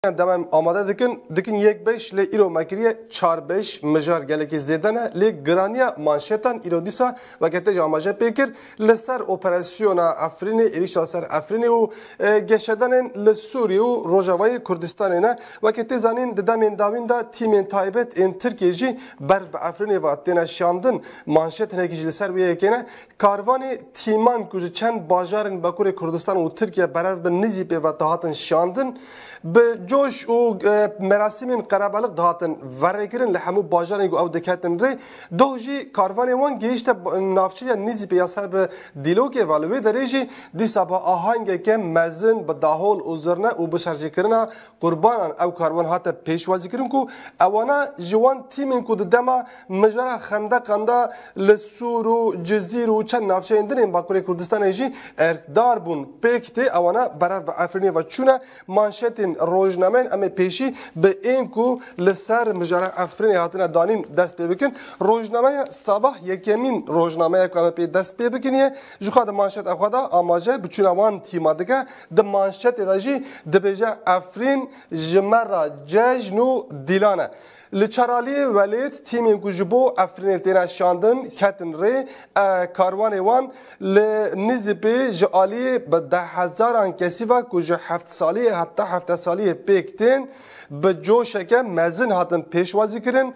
دمم آماده دکن یک بیش لی ایرو مکریه 4-5 مجار گلکی زیدنه لی گرانیا مانشتان ایرو دیسا وقتی جامعه پیکر لسر اپراسیون افرینی ایریشا سر افرینی و گشتن لسوری و روجاوی کردستان نه وقتی زنین دمین داوین دا تیمین تایبت این ترکیه جی بر افرینی و تنها شاندن مانشت نکیج لسر بیه کنه کاروانی تیمان کج چند باجارن باکور کردستان و ترکیه برای به نزیب و دهاتن شاندن به جوش و مراسمین قرابلق دهاتن ورگرن لحمو باجارن او دکاتن ری دوجی کاروانی وان گیشت نافچه نیزی پیاسه به دیلوگی والوی درجی دیسا با آهنگ که مزن به داهول اوزرنه و بشارجی کرنا قربانان او کاروان هات پیشوازی کرن کو اوانا جوان تیمین کو دما مجرا خندقندا لسور و جزیر و چند نافچه اندن باکوری کردستان ایجی ارکدار بون پیکتی اوانا برای افرینی و چونه مانشتین روزنامه اما پیشی به این کو لسر مجرا افرینی هاتنا دانین دست بکن روزنامه صباح یکمین روزنامه که اما پی دست بکنیه جو خود مانشت اخوادا آماجه بچونه وان تیما دگه د مانشت داجی دبیجه افرین جمرا ججنو دیلانه لچرالی ولید تیمی گوجبو افرین تینا شاندن کتن ری کاروان وان لنزبی جالی به 10,000 کسی و گوج 7 سالی حتی 7 سالی پیکتین به جوشه که مزن هاتن پیشوازی کرن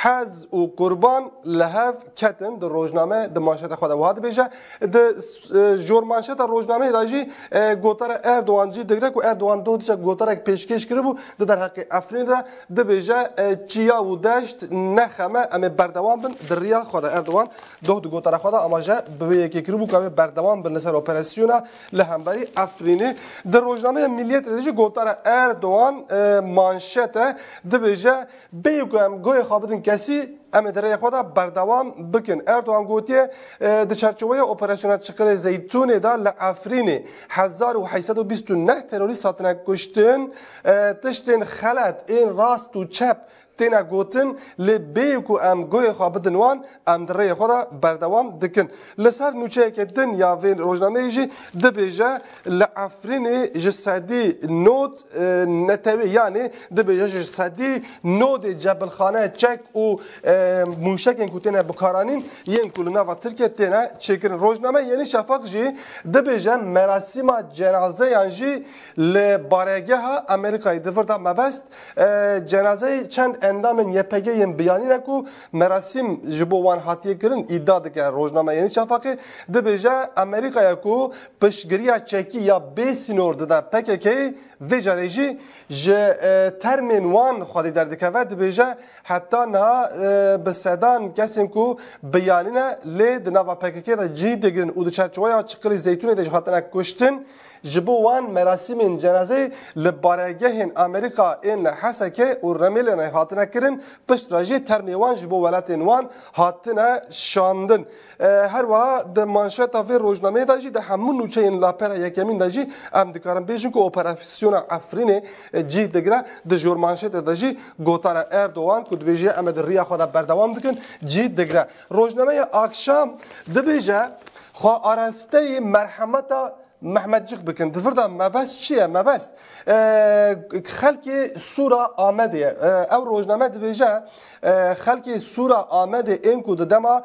حز و قربان لحف کتن در روزنامه در مانشت خود واد بیجه در جور مانشت روزنامه داجی گوتر اردوان جی دگره که اردوان دو دیجه گوتر اک پیشکش کرده بود در حق افرین ده بیجه چیا و دشت نخمه اما بردوام بن در ریا خود اردوان دو گوتر خود اما جه به یکی کربو که بردوام بن نسر اپراسیونا لهمبری افرینی در روزنامه ملیت دیجه گوتر اردوان مانشته دبیجه بیگم گوی خوابدن کسی اما در ریا خود بردوام بکن اردوان گوتیه در چرچوبه اپراسیون چقدر زیتون دا لافرینی 1829 تروریست هاتن کشتن تشتن خلط این راست و چپ تینا گوتن لبیکو ام گوی خوابدن وان ام دره خدا بردوام دکن لسر نوچه که دن یا وین روزنامه جی دبیجه لافرینی جسدی نوت نتوی یعنی دبیجه جسدی نوت جبل خانه چک و موشکن کو تینا بکارانین ین کلنا و ترکیه تینا چکن روزنامه یعنی شفاق جی دبیجه مراسم جنازه یانجی لبارگه ها امریکای دورتا مبست جنازه چند اندامن یپگه بیانی نکو مراسم جبوان هاتیه کرن ایداد که روزنامه یعنی شفاقی دبیجه امریکا یکو پشگریا چکی یا بیسینور داده پککی و جاریجی ترمین وان خودی دردکه و دبیجه حتی نه بسیدان کسیم کو بیانی نه لید نوا پککی دا جی دگرن او دو چرچوه یا چقلی زیتونه دا جهاتنه کشتن جبوان مراسم جنازه لبارگه امریکا این حسکه و رمیل نه هاتنه کرن پشت راجی ترمیوان جبو ولاتین وان هاتنه شاندن هر وها د مانشت و روزنامه داجی د همون نوچه این لاپر یکمین داجی ام دکارم بیشن کو اپراسیون افرین جی دگره د جور مانشت داجی گوتار اردوان کو دبیجه ام د ریا خدا بردوام دکن جی دگره روزنامه اکشام دبیجه خو آراسته مرحمت محمد جغ بکن دفردا مبست چیه مبست خلکی سورا آمده او روزنامه دبیجه خلکی سورا آمده این کو دما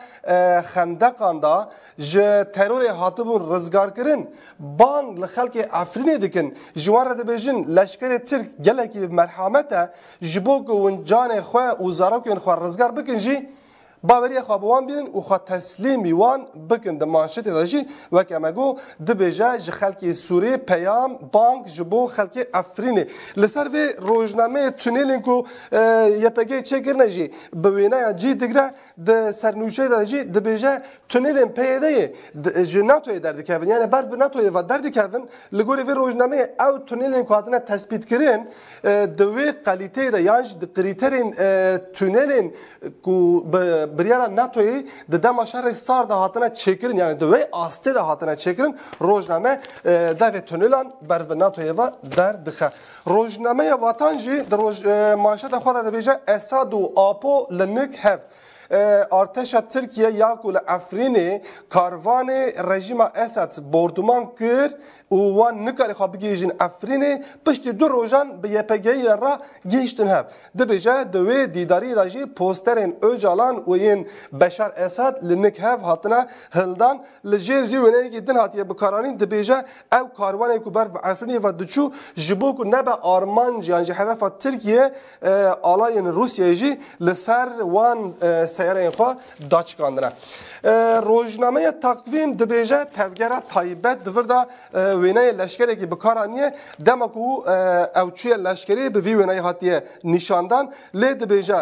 خندقان دا ج ترور هاتبون رزگار کرن بان لخلکی افرینی دکن جوار دبیجن لشکر ترک گلکی مرحمت جبوک و جان خو وزارت خو رزگار بکن جی باوری خوابوان بیرن و خود تسلیمی وان بکن د مانشت داجی و که امگو دبیجه خلکی سوری پیام بانک جبو خلکی افرینی لسر و روزنامه تونیلین کو یپگه چه کرنه جی بوینه جی دگره د سرنوچه داجی دبیجه تونیلین پیده جی ناتوی درد کهون یعنی بعد به ناتوی و درد کهون لگوری و روزنامه او تونیلین که هاتنه تثبیت کرن دوی قلیته دا یانج د قریترین تونیلین کو بریارا ناتوی د دما شهر سار ده هاتنه چکرین یعنی دوی آسته ده هاتنه چکرین روزنامه ده تونلان بر ناتوی و در دخه روزنامه وطن جی در مانشت خود ده بیجه اساد و آپو لنک هف ارتشا ترکیه یا کل افرین کاروان رژیم اسد بردمان کرد و وان نکاری خواب بگیرین افرین پشت دو روزان به یپگی را گیشتن هف دبیجه دوی دیداری داجی پوسترین اوجالان و این بشار اسد لنک هف هاتنا هلدان لجیر جی ونه کی دن هاتیه بکارانی دبیجه او کاروان کوبر و افرینی و دچو جبو کو نبا آرمان جان جی هدف ترکیه آلاین روسیه جی لسر وان سیاره خو داچ کاندنه روزنامه تقویم دبیجه تفگره تایبت دورده وینای لشکری که بکارانیه دمکو اوچوی لشکری به وی وینای هاتیه نشاندن لی دبیجه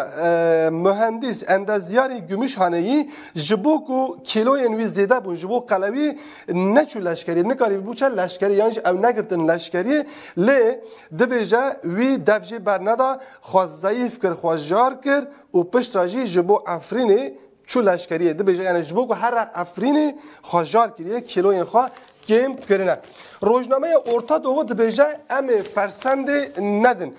مهندس اندازیاری گمشهانهی جبوکو کیلوی انوی زیده بون جبو قلوی نچو لشکری نکاری بوچه لشکری یعنی او نگرتن لشکری لی دبیجه وی دفجی برنده خواست ضعیف کر خواست جار کر و پشت راجی جبو افرینی چو لشکریه دبیجه یعنی جبو که هر افرینی خواست جار کریه کیلوی خواه کم کرنه روزنامه ارتا دوغو دبیجه ام فرسند ندن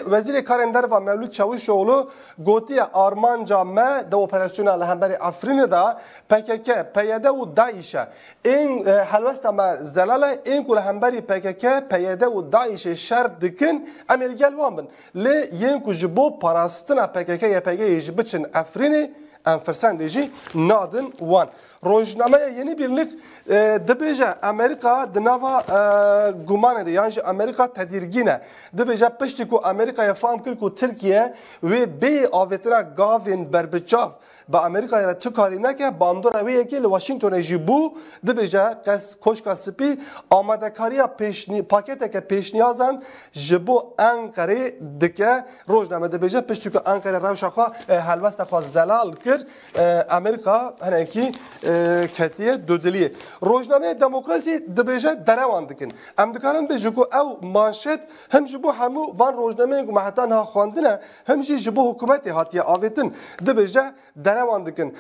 وزیر کارندر و مولود چاوشوغلو گوتی آرمان جامعه ده اپراسیون لهمبر افرین دا PKK پیاده و داعش این حلوست ما زلاله این کل همبری PKK پیاده و داعش شر دکن امریکا وامن لی این کو جبو پاراستنا PKK یپگی بچن افرینی ام فرسندیجی نادن وان روزنامه یعنی birlik دبیجه امریکا دنوا گمان ده یعنی امریکا تدیرگینه دبیجه پشتی کو امریکا فهم کرد کو ترکیه و بی آویتنا گاوین بربچاف با امریکا را تو کاری نکه باندور اوی که لواشنگتون جیبو دبیجه قص کوشکا سپی آماده کاریا پیشنی پاکت که پیشنیازن جیبو انقره دکه روزنامه دبیجه پشتی کو انقره روشخوا حلوست خوا زلال کرد امریکا هنکی کتیه دودلیه روزنامه دموکراسی دبیجه دروان دکن ام دکارم بیجو کو او مانشت هم جبو همو وان روزنامه کو محتان ها خواندنه هم جبو حکومت هاتیه آویتن دبیجه دروان دکن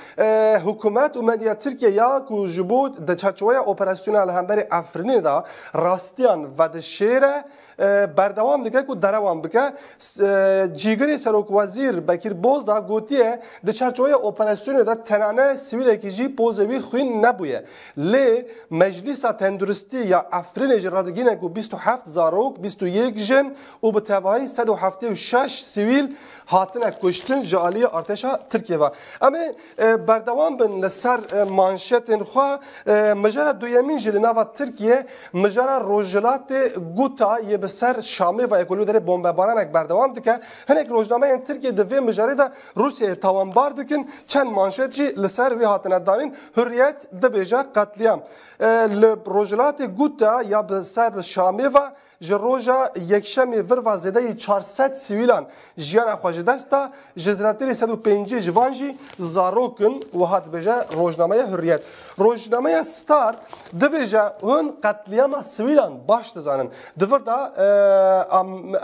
حکومت و مدیا ترکیه یا کو جبو د چارچوبه اپراسیونال همبر افرینی دا راستیان و د شیره بردوام دیگه کو دروام بکه جیگری سروک وزیر بکیر بوز دا گوتیه د چارچوبه اپراسیون دا تنانه سیویل اکیجی پوزوی خوین نبویه لی مجلس تندرستی یا افرین جرادگینه کو 27 زاروک 21 جن و به تبعی 176 سیویل هاتنه کشتن جالی ارتشا ترکیه و اما بردوام بن لسر مانشتن خو مجرا دویمین جلناوا ترکیه مجرا روجلات گوتا یه بسر شامی و اکولو داره بمبارانک بردوام دکه هنک روزنامه این ترکیه دوی مجری دا روسیه توانبار دکن چند مانشت جی لسر وی هاتنه دارین حریت دبیجا قتلیام لروجلات گوتا یا بسر شامی و جروجا یکشمی ور و زده 400 سیویلان جیان خواجه دستا جزراتری 105 جوانجی زاروکن و هات بجا روزنامه حریت روزنامه ستار دبیجا هن قتلیام سیویلان باش دزانن دور دا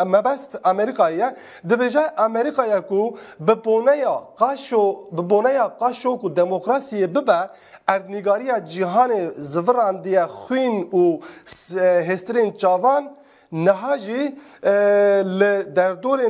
مبست امریکایه دبیجا امریکایه کو ببونیا قاشو کو دموکراسی ببا اردنگاری جهان زوراندی خوین و هسترین جوان نهاجی در دور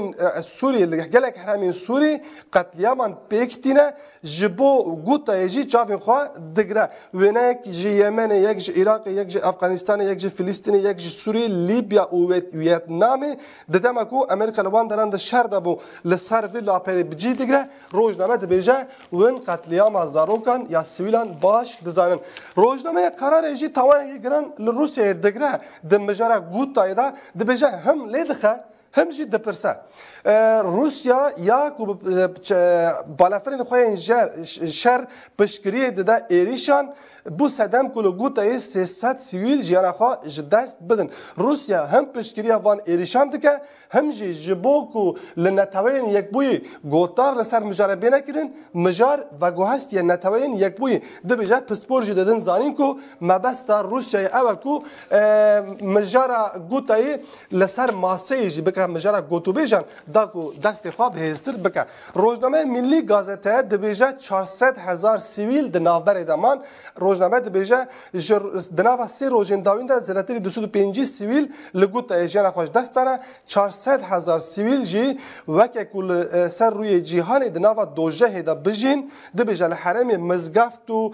سوری گلک حرمین سوری قتلیامان پیکتینه جبو گوتا یجی چافین خواه دگره وینک جی یمن یک جی عراق یک جی افغانستان یک جی فلسطین یک جی سوری لیبیا و ویتنام ددم کو امریکا لوان دران د شهر دبو لسر وی لاپر بجی دگره روزنامه دبیجه وین قتلیام زاروکان یا سیویلان باش دزانن روزنامه قرار یجی توانی گران لروسیه دگره دمجرا گوتا یدا دبیجه هم لیدخه هم جی دپرسه روسیا یا کو بالافرین خوین شر پشکریه دده ایریشان بو صدم کلو گوتای 300 سیویل جیانا خوا جدست بدن روسیا هم پشکریه وان ایریشان دکه هم جی جبو کو لنتوین یک بوی گوتار لسر مجاره بینه کردن مجار و گوهست یا نتوین یک بوی دبیجه پسپور جی دادن زانین کو مبستا روسیا اول کو مجاره گوتای لسر ماسه جی بکر که مجرا گوتو بیجن دا کو دست خواب هستر بکه روزنامه ملی گازته دبیجه 400,000 سیویل د ناوبر دمان روزنامه دبیجه دناوا سی روزین داوین ده زلاتری 205 سیویل لگوت ایجان خوش دستانه 400,000 سیویل جی وکه کل سر روی جهان دناوا دوجه ده بجین دبیجه الحرم مزگفت و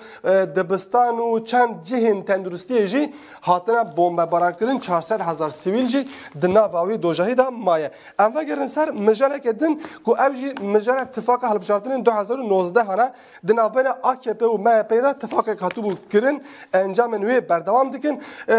دبستان و چند جهن تندرستی جی هاتنا بمب باران کردن 400,000 سیویل جی دناواوی دوجه ده مایه ام وگرن سر مجرا کدن کو اوجی مجرا اتفاق حل بشارتن 2019 هنه دناوبن AKP و MHP ده اتفاق کاتبو کرن انجام نوی بردوام دکن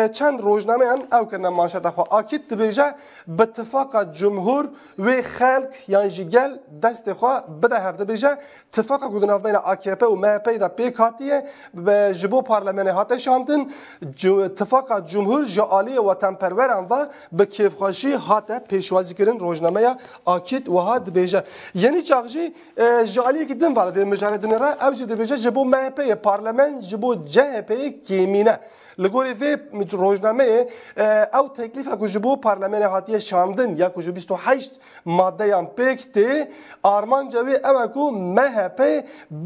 چند روزنامه ان او کرنا مانشات خو اکید دبیجه به اتفاق جمهور و خلق یعنی جگل دست خو بده هفته بیجه اتفاق گودناو بین AKP و MHP ده پیکاتیه به جبو پارلمان هاته شامدن اتفاق جمهور جالی وطن پروران و به کیفخواشی هاته پیشوازی کردن روزنامه اکید و ها دبیجه یعنی چاغجی جالی که دن ولی مجردن را اوج دبیجه جبو MHP پارلمان جبو CHP کیمینه لگوری وی روزنامه او تکلیف اگه جبو پارلمان هاتیه شاندن یا که 28 ماده هم پیکتی آرمان جوی او اگه MHP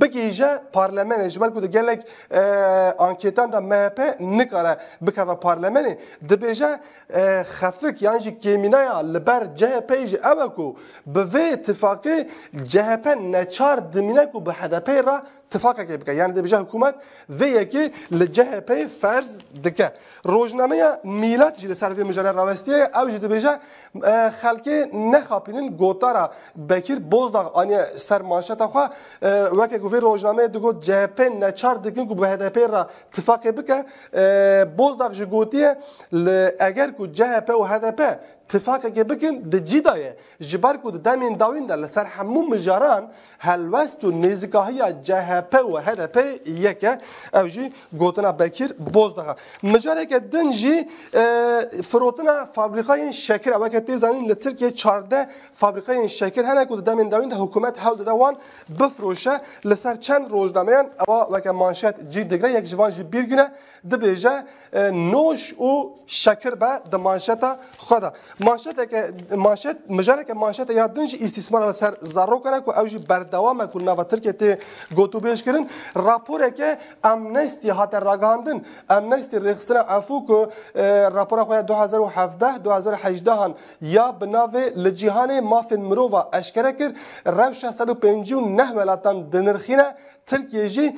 بگیجه پارلمان جبر که گلک انکیتان دا MHP نکاره بکوه پارلمان دبیجه خفک یعنی جی کیمینه لبر CHP جی او اگه به وی اتفاقی CHP نچار دمینه که به HDP را اتفاق که بکه یعنی دبیجه حکومت وی که لCHP فرض دکه روزنامه میلاد جی سر وی مجله راوستیه او جی دبیجه خلکی نخاپینن گوتارا بکیر بوزداغ آنی سر مانشتا خوا وکه گوی روزنامه دگو CHP نچار دکن که به HDP را اتفاق بکه بوزداغ جی گوتیه اگر که CHP و HDP اتفاق که بکن دجی دایه جبر کو دمین داوین در لسر همو مجاران هلوست و نزگاهی CHP و HDP یکه او جی گوتنا بکیر بوزداغ مجاره که دنجی فروتنا فابریکای شکر او که تیزانین لترکیه 14 فابریکای شکر هنه کو دمین داوین ده حکومت هاو دوان بفروشه لسر چند روزنامه او وک مانشات جی دگره یک جوان جی بیرگونه دبیجه نوش و شکر به د مانشات خدا مانشات مجاره که مانشات یادنج استثمار سر زارو کنه که اوجی بردوام کنه و ترکیه تی گوتو بیش کردن راپوره که امنستی هات راگاندن امنستی رخصتن عفو که راپور خواه 2017 2018 یا بناو لجیهان مافن مرو و اشکره کرد روش 159 ولاتان دنرخینه ترکیه جی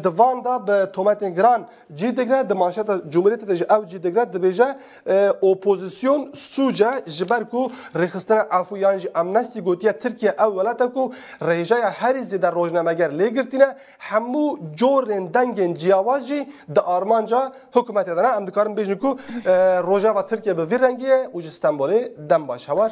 دوان دا به تومتن گران جی دگره دمانشات جمهوریت دجی او جی دگره دبیجه اپوزیسیون سوجه جبر کو رخصتن عفو یعنی امنستی گوتیه ترکیه او ولاتا کو ریجه هری زیده روزنامه‌گر لیگرتینه همو جورن دنگن جیاواز جی د آرمانجا حکومت داره ام دکارم بیجن کو روژا و ترکیه به وی رنگیه و استانبول دم باش هوار